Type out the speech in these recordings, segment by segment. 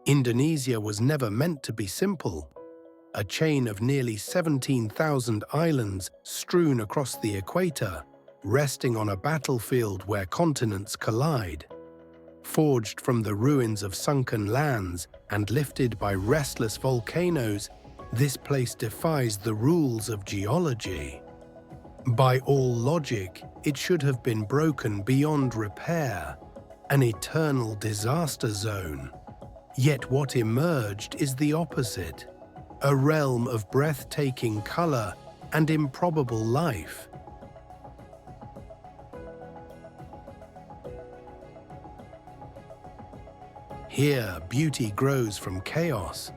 Indonesia was never meant to be simple. A chain of nearly 17,000 islands strewn across the equator, resting on a battlefield where continents collide. Forged from the ruins of sunken lands and lifted by restless volcanoes, this place defies the rules of geology. By all logic, it should have been broken beyond repair, an eternal disaster zone. Yet what emerged is the opposite, a realm of breathtaking color and improbable life. Here, beauty grows from chaos.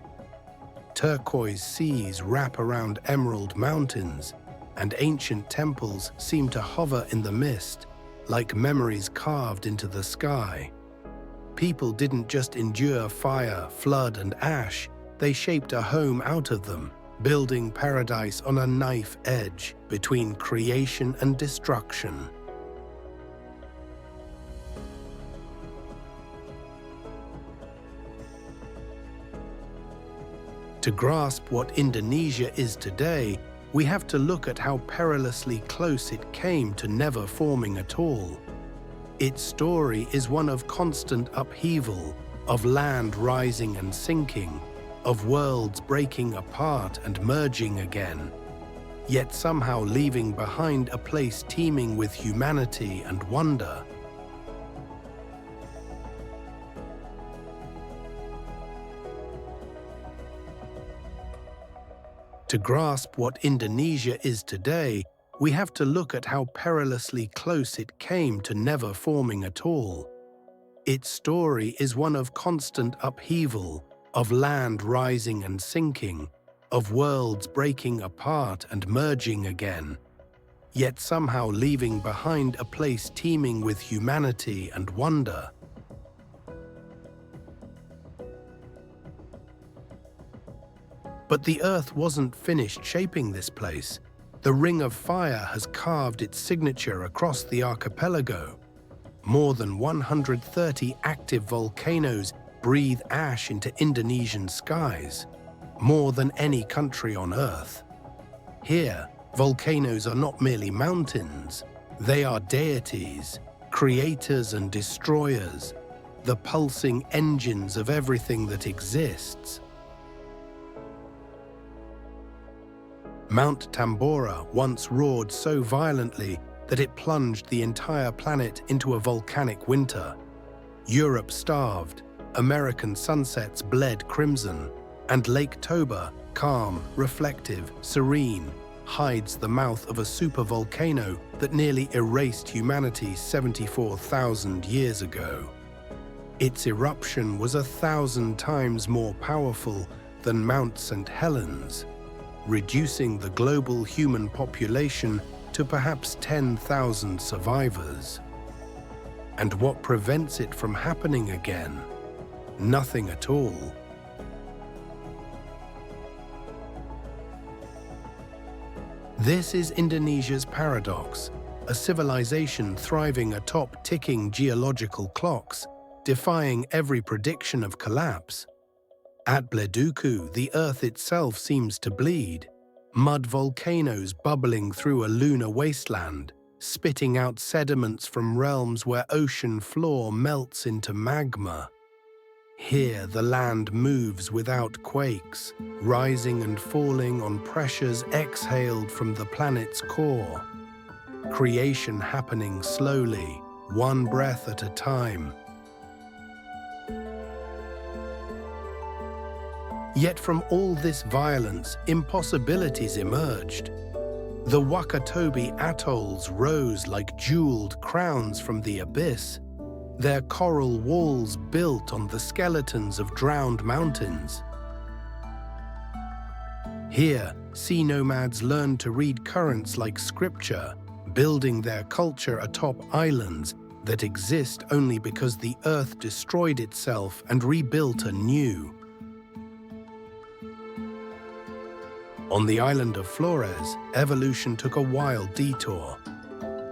Turquoise seas wrap around emerald mountains, and ancient temples seem to hover in the mist, like memories carved into the sky. People didn't just endure fire, flood, and ash, they shaped a home out of them, building paradise on a knife edge between creation and destruction. To grasp what Indonesia is today, we have to look at how perilously close it came to never forming at all. Its story is one of constant upheaval, of land rising and sinking, of worlds breaking apart and merging again, yet somehow leaving behind a place teeming with humanity and wonder. To grasp what Indonesia is today, we have to look at how perilously close it came to never forming at all. Its story is one of constant upheaval, of land rising and sinking, of worlds breaking apart and merging again, yet somehow leaving behind a place teeming with humanity and wonder. But the Earth wasn't finished shaping this place. The Ring of Fire has carved its signature across the archipelago. More than 130 active volcanoes breathe ash into Indonesian skies, more than any country on Earth. Here, volcanoes are not merely mountains, they are deities, creators and destroyers, the pulsing engines of everything that exists. Mount Tambora once roared so violently that it plunged the entire planet into a volcanic winter. Europe starved, American sunsets bled crimson, and Lake Toba, calm, reflective, serene, hides the mouth of a supervolcano that nearly erased humanity 74,000 years ago. Its eruption was 1,000 times more powerful than Mount St. Helens, reducing the global human population to perhaps 10,000 survivors. And what prevents it from happening again? Nothing at all. This is Indonesia's paradox, a civilization thriving atop ticking geological clocks, defying every prediction of collapse. At Bleduku, the Earth itself seems to bleed, mud volcanoes bubbling through a lunar wasteland, spitting out sediments from realms where ocean floor melts into magma. Here the land moves without quakes, rising and falling on pressures exhaled from the planet's core. Creation happening slowly, one breath at a time. Yet from all this violence, impossibilities emerged. The Wakatobi atolls rose like jeweled crowns from the abyss, their coral walls built on the skeletons of drowned mountains. Here, sea nomads learned to read currents like scripture, building their culture atop islands that exist only because the Earth destroyed itself and rebuilt anew. On the island of Flores, evolution took a wild detour.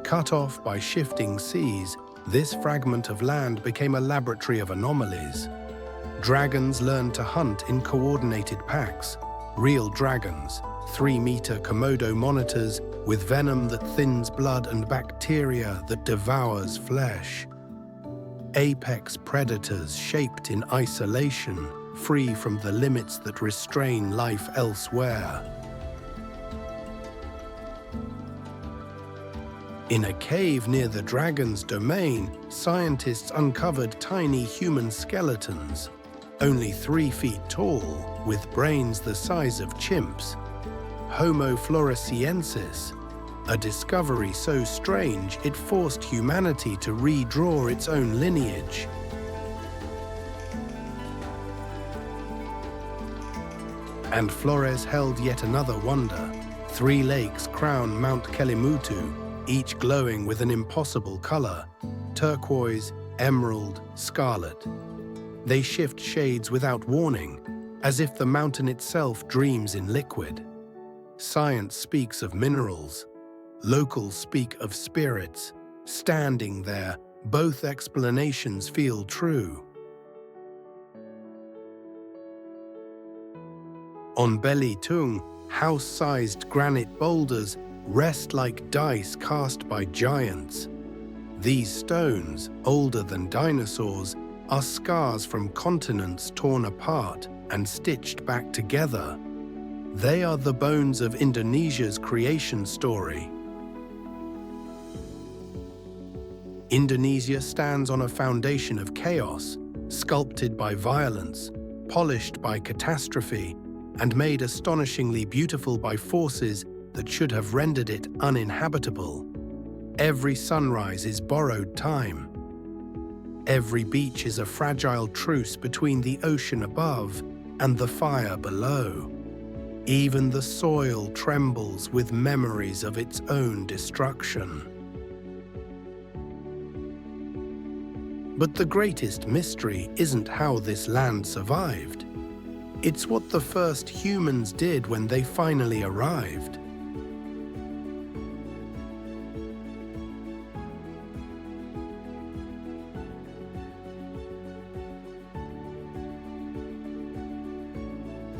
Cut off by shifting seas, this fragment of land became a laboratory of anomalies. Dragons learn to hunt in coordinated packs. Real dragons, 3-meter Komodo monitors with venom that thins blood and bacteria that devours flesh. Apex predators shaped in isolation, free from the limits that restrain life elsewhere. In a cave near the dragon's domain, scientists uncovered tiny human skeletons, only 3 feet tall, with brains the size of chimps. Homo floresiensis, a discovery so strange it forced humanity to redraw its own lineage. And Flores held yet another wonder. 3 lakes crown Mount Kelimutu, each glowing with an impossible color: turquoise, emerald, scarlet. They shift shades without warning, as if the mountain itself dreams in liquid. Science speaks of minerals. Locals speak of spirits. Standing there, both explanations feel true. On Belitung, house-sized granite boulders rest like dice cast by giants. These stones, older than dinosaurs, are scars from continents torn apart and stitched back together. They are the bones of Indonesia's creation story. Indonesia stands on a foundation of chaos, sculpted by violence, polished by catastrophe, and made astonishingly beautiful by forces that should have rendered it uninhabitable. Every sunrise is borrowed time. Every beach is a fragile truce between the ocean above and the fire below. Even the soil trembles with memories of its own destruction. But the greatest mystery isn't how this land survived. It's what the first humans did when they finally arrived.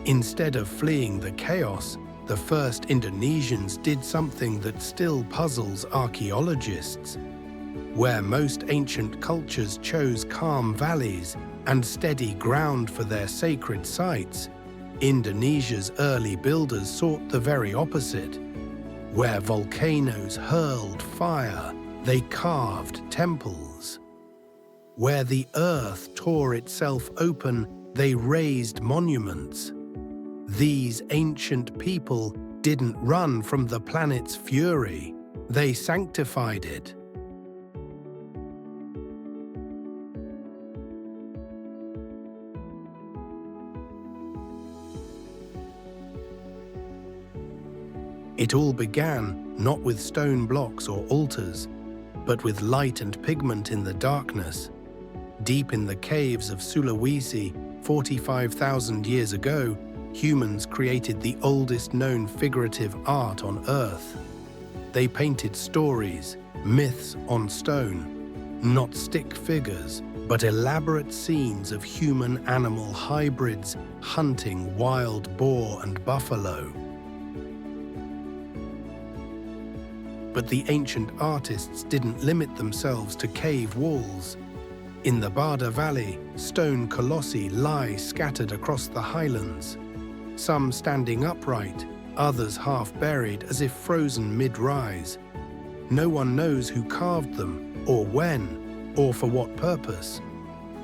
Instead of fleeing the chaos, the first Indonesians did something that still puzzles archaeologists. Where most ancient cultures chose calm valleys and steady ground for their sacred sites, Indonesia's early builders sought the very opposite. Where volcanoes hurled fire, they carved temples. Where the earth tore itself open, they raised monuments. These ancient people didn't run from the planet's fury, they sanctified it. It all began not with stone blocks or altars, but with light and pigment in the darkness. Deep in the caves of Sulawesi, 45,000 years ago, humans created the oldest known figurative art on Earth. They painted stories, myths on stone, not stick figures, but elaborate scenes of human-animal hybrids hunting wild boar and buffalo. But the ancient artists didn't limit themselves to cave walls. In the Bada Valley, stone colossi lie scattered across the highlands, some standing upright, others half buried as if frozen mid-rise. No one knows who carved them, or when, or for what purpose.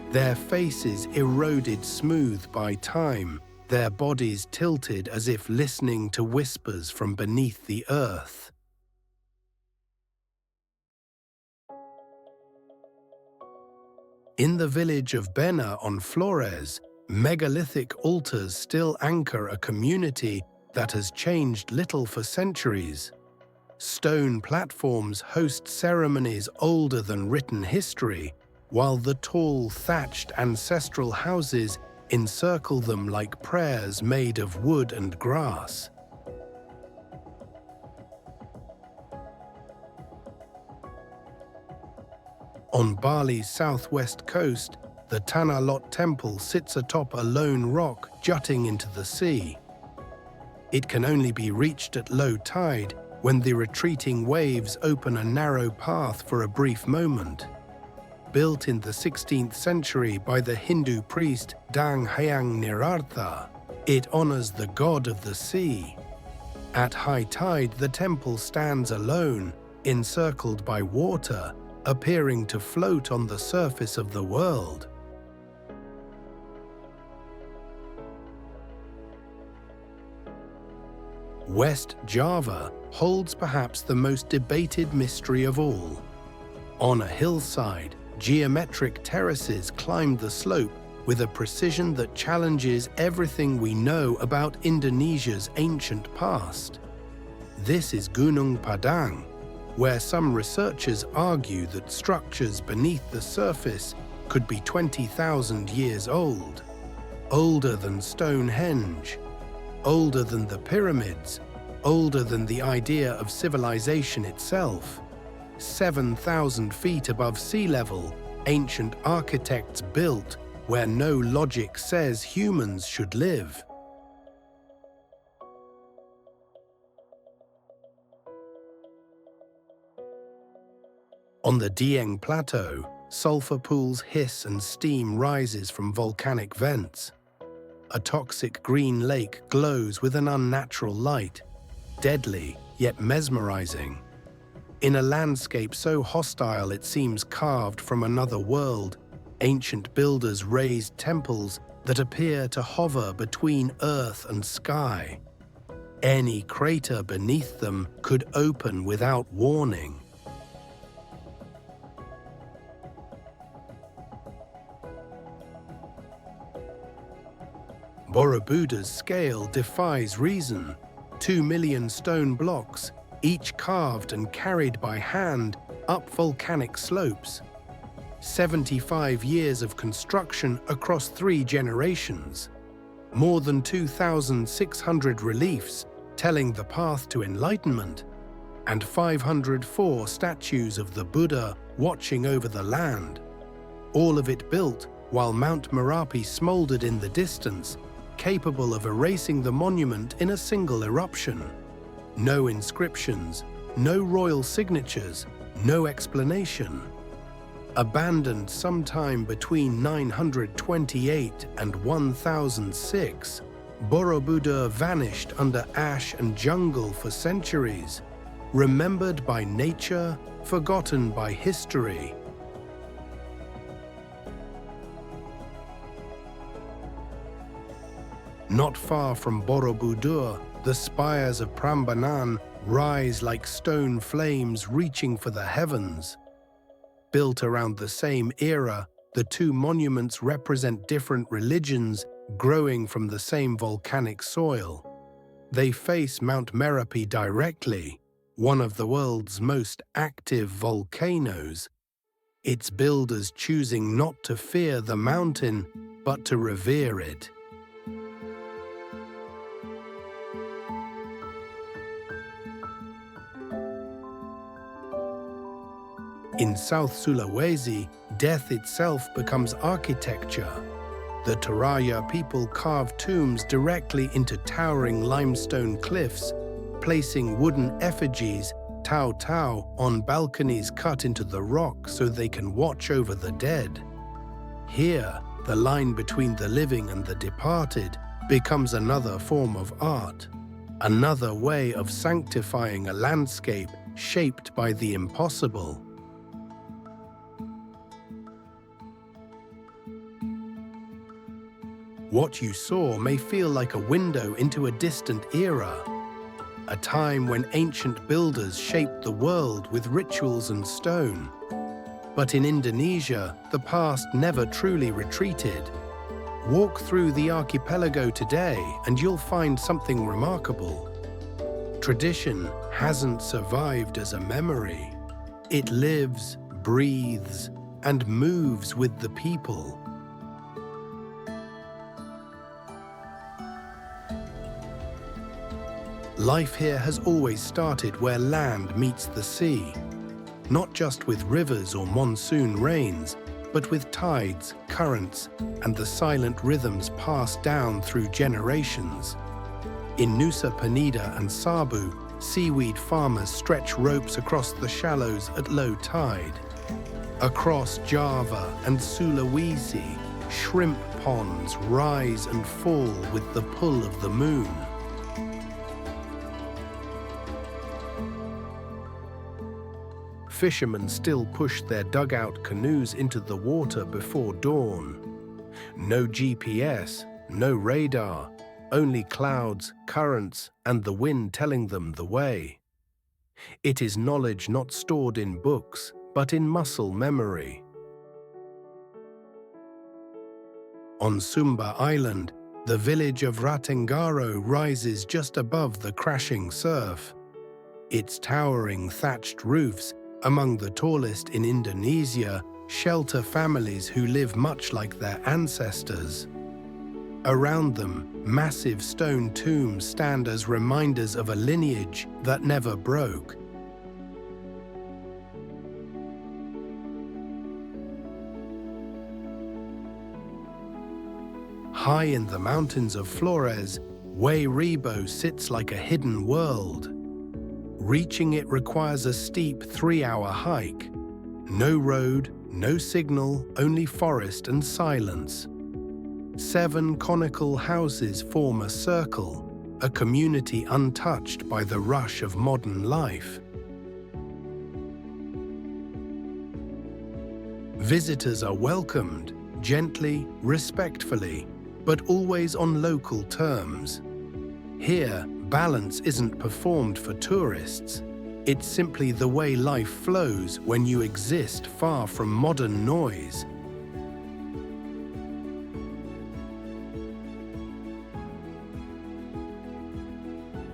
Their faces eroded smooth by time, their bodies tilted as if listening to whispers from beneath the earth. In the village of Bena on Flores, megalithic altars still anchor a community that has changed little for centuries. Stone platforms host ceremonies older than written history, while the tall, thatched ancestral houses encircle them like prayers made of wood and grass. On Bali's southwest coast, the Tanah Lot temple sits atop a lone rock jutting into the sea. It can only be reached at low tide when the retreating waves open a narrow path for a brief moment. Built in the 16th century by the Hindu priest Dang Hyang Nirartha, it honors the god of the sea. At high tide, the temple stands alone, encircled by water, appearing to float on the surface of the world. West Java holds perhaps the most debated mystery of all. On a hillside, geometric terraces climb the slope with a precision that challenges everything we know about Indonesia's ancient past. This is Gunung Padang, where some researchers argue that structures beneath the surface could be 20,000 years old, older than Stonehenge, older than the pyramids, older than the idea of civilization itself. 7,000 feet above sea level, ancient architects built where no logic says humans should live. On the Dieng Plateau, sulfur pools hiss and steam rises from volcanic vents. A toxic green lake glows with an unnatural light, deadly yet mesmerizing. In a landscape so hostile it seems carved from another world, ancient builders raised temples that appear to hover between earth and sky. Any crater beneath them could open without warning. Borobudur's scale defies reason. 2 million stone blocks, each carved and carried by hand up volcanic slopes. 75 years of construction across 3 generations. More than 2,600 reliefs telling the path to enlightenment, and 504 statues of the Buddha watching over the land. All of it built while Mount Merapi smoldered in the distance, capable of erasing the monument in a single eruption. No inscriptions, no royal signatures, no explanation. Abandoned sometime between 928 and 1006, Borobudur vanished under ash and jungle for centuries, remembered by nature, forgotten by history. Not far from Borobudur, the spires of Prambanan rise like stone flames reaching for the heavens. Built around the same era, the 2 monuments represent different religions growing from the same volcanic soil. They face Mount Merapi directly, one of the world's most active volcanoes, its builders choosing not to fear the mountain, but to revere it. In South Sulawesi, death itself becomes architecture. The Toraya people carve tombs directly into towering limestone cliffs, placing wooden effigies, tau-tau, on balconies cut into the rock so they can watch over the dead. Here, the line between the living and the departed becomes another form of art, another way of sanctifying a landscape shaped by the impossible. What you saw may feel like a window into a distant era, a time when ancient builders shaped the world with rituals and stone. But in Indonesia, the past never truly retreated. Walk through the archipelago today and you'll find something remarkable. Tradition hasn't survived as a memory. It lives, breathes, and moves with the people. Life here has always started where land meets the sea. Not just with rivers or monsoon rains, but with tides, currents, and the silent rhythms passed down through generations. In Nusa Penida and Sabu, seaweed farmers stretch ropes across the shallows at low tide. Across Java and Sulawesi, shrimp ponds rise and fall with the pull of the moon. Fishermen still push their dugout canoes into the water before dawn. No GPS, no radar, only clouds, currents, and the wind telling them the way. It is knowledge not stored in books, but in muscle memory. On Sumba Island, the village of Ratengaro rises just above the crashing surf. Its towering thatched roofs, among the tallest in Indonesia, shelter families who live much like their ancestors. Around them, massive stone tombs stand as reminders of a lineage that never broke. High in the mountains of Flores, Rebo sits like a hidden world. Reaching it requires a steep 3-hour hike. No road, no signal, only forest and silence. 7 conical houses form a circle, a community untouched by the rush of modern life. Visitors are welcomed, gently, respectfully, but always on local terms. Here, balance isn't performed for tourists. It's simply the way life flows when you exist far from modern noise.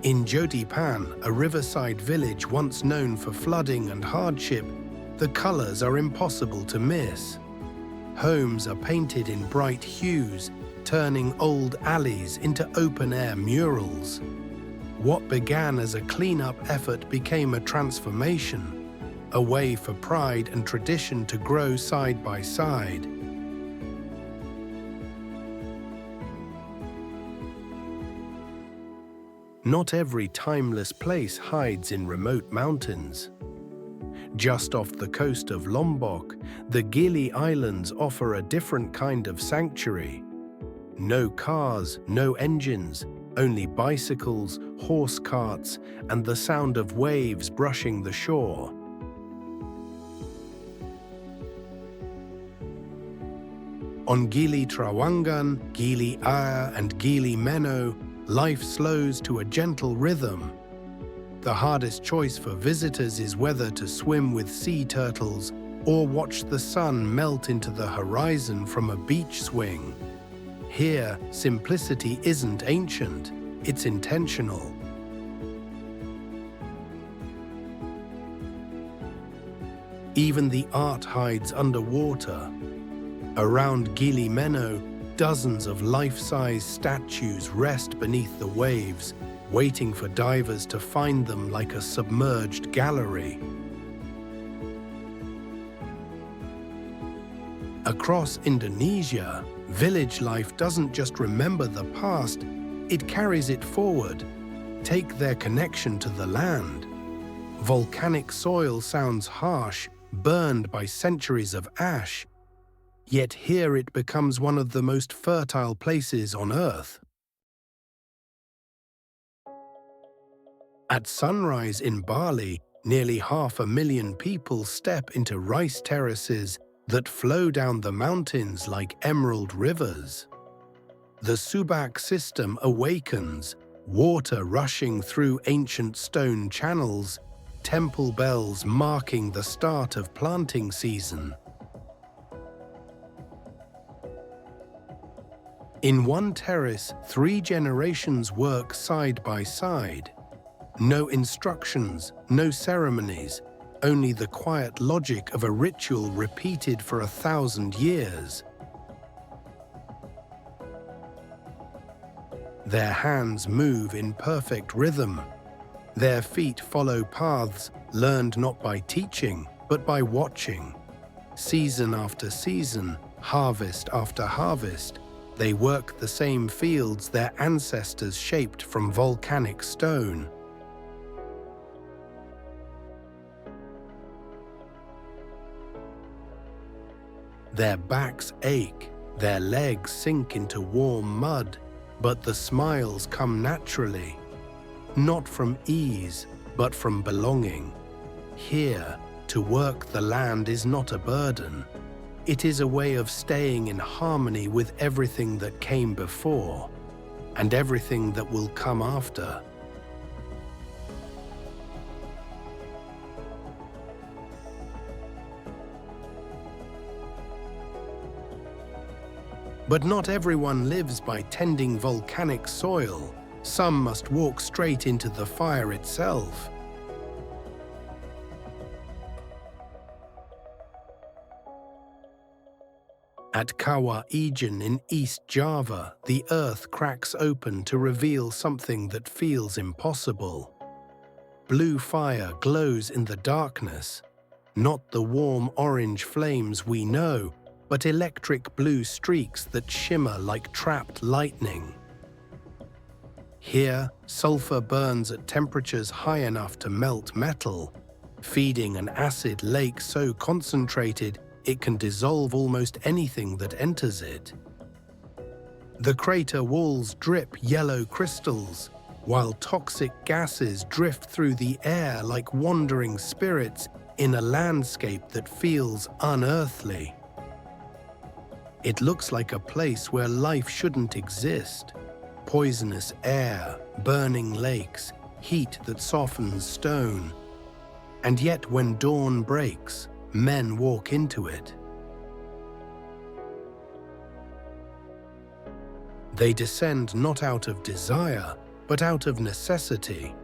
In Jotipan, a riverside village once known for flooding and hardship, the colors are impossible to miss. Homes are painted in bright hues, turning old alleys into open-air murals. What began as a clean-up effort became a transformation, a way for pride and tradition to grow side by side. Not every timeless place hides in remote mountains. Just off the coast of Lombok, the Gili Islands offer a different kind of sanctuary. No cars, no engines, only bicycles, horse carts, and the sound of waves brushing the shore. On Gili Trawangan, Gili Air, and Gili Meno, life slows to a gentle rhythm. The hardest choice for visitors is whether to swim with sea turtles or watch the sun melt into the horizon from a beach swing. Here, simplicity isn't ancient, it's intentional. Even the art hides underwater. Around Gili Meno, dozens of life-size statues rest beneath the waves, waiting for divers to find them like a submerged gallery. Across Indonesia, village life doesn't just remember the past, it carries it forward. Take their connection to the land. Volcanic soil sounds harsh, burned by centuries of ash. Yet here it becomes one of the most fertile places on Earth. At sunrise in Bali, nearly 500,000 people step into rice terraces that flow down the mountains like emerald rivers. The Subak system awakens, water rushing through ancient stone channels, temple bells marking the start of planting season. In one terrace, 3 generations work side by side. No instructions, no ceremonies, only the quiet logic of a ritual repeated for 1,000 years. Their hands move in perfect rhythm. Their feet follow paths learned not by teaching, but by watching. Season after season, harvest after harvest, they work the same fields their ancestors shaped from volcanic stone. Their backs ache, their legs sink into warm mud, but the smiles come naturally, not from ease, but from belonging. Here, to work the land is not a burden. It is a way of staying in harmony with everything that came before, and everything that will come after. But not everyone lives by tending volcanic soil. Some must walk straight into the fire itself. At Kawah Ijen in East Java, the earth cracks open to reveal something that feels impossible. Blue fire glows in the darkness, not the warm orange flames we know, but electric blue streaks that shimmer like trapped lightning. Here, sulfur burns at temperatures high enough to melt metal, feeding an acid lake so concentrated it can dissolve almost anything that enters it. The crater walls drip yellow crystals, while toxic gases drift through the air like wandering spirits in a landscape that feels unearthly. It looks like a place where life shouldn't exist. Poisonous air, burning lakes, heat that softens stone. And yet when dawn breaks, men walk into it. They descend not out of desire, but out of necessity,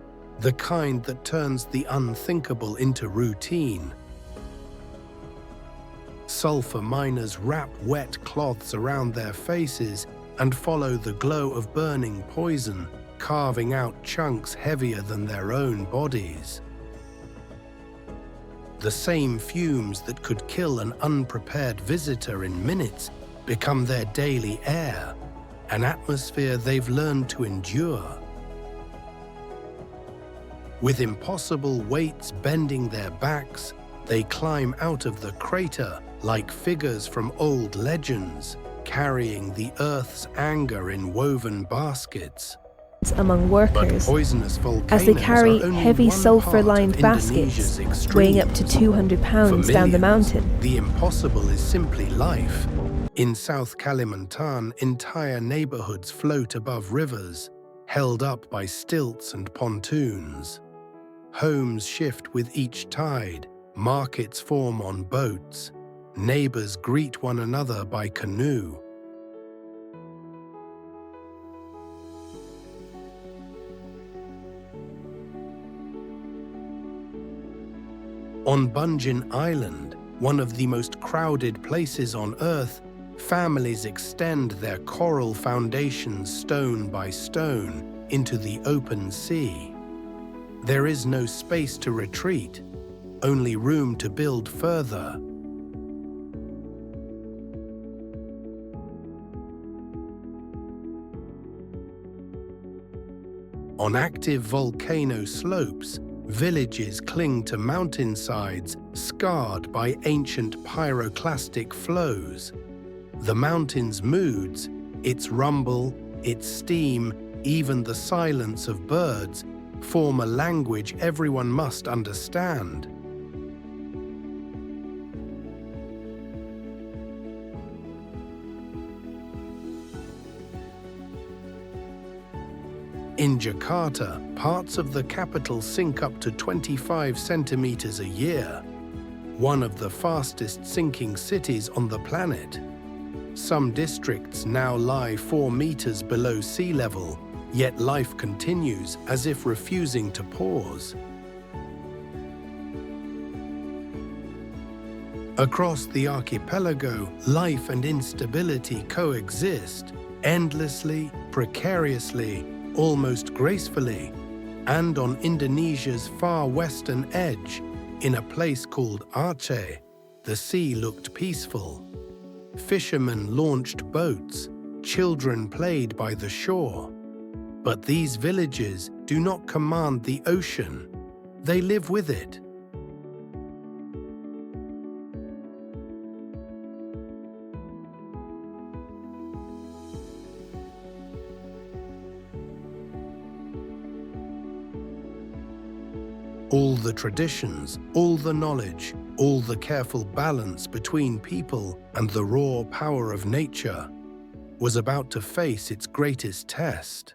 the kind that turns the unthinkable into routine. Sulfur miners wrap wet cloths around their faces and follow the glow of burning poison, carving out chunks heavier than their own bodies. The same fumes that could kill an unprepared visitor in minutes become their daily air, an atmosphere they've learned to endure. With impossible weights bending their backs, they climb out of the crater like figures from old legends, carrying the earth's anger in woven baskets. Among workers as they carry heavy sulfur-lined baskets weighing up to 200 pounds down the mountain. The impossible is simply life. In South Kalimantan, entire neighborhoods float above rivers, held up by stilts and pontoons. Homes shift with each tide, markets form on boats, neighbors greet one another by canoe. On Bunjin Island, one of the most crowded places on Earth, families extend their coral foundations stone by stone into the open sea. There is no space to retreat, only room to build further. On active volcano slopes, villages cling to mountainsides scarred by ancient pyroclastic flows. The mountain's moods, its rumble, its steam, even the silence of birds, form a language everyone must understand. In Jakarta, parts of the capital sink up to 25 centimeters a year, one of the fastest sinking cities on the planet. Some districts now lie 4 meters below sea level, yet life continues as if refusing to pause. Across the archipelago, life and instability coexist, endlessly, precariously, almost gracefully, and on Indonesia's far western edge, in a place called Aceh, The sea looked peaceful. Fishermen launched boats, children played by the shore. But these villages do not command the ocean, they live with it. All the traditions, all the knowledge, all the careful balance between people and the raw power of nature was about to face its greatest test.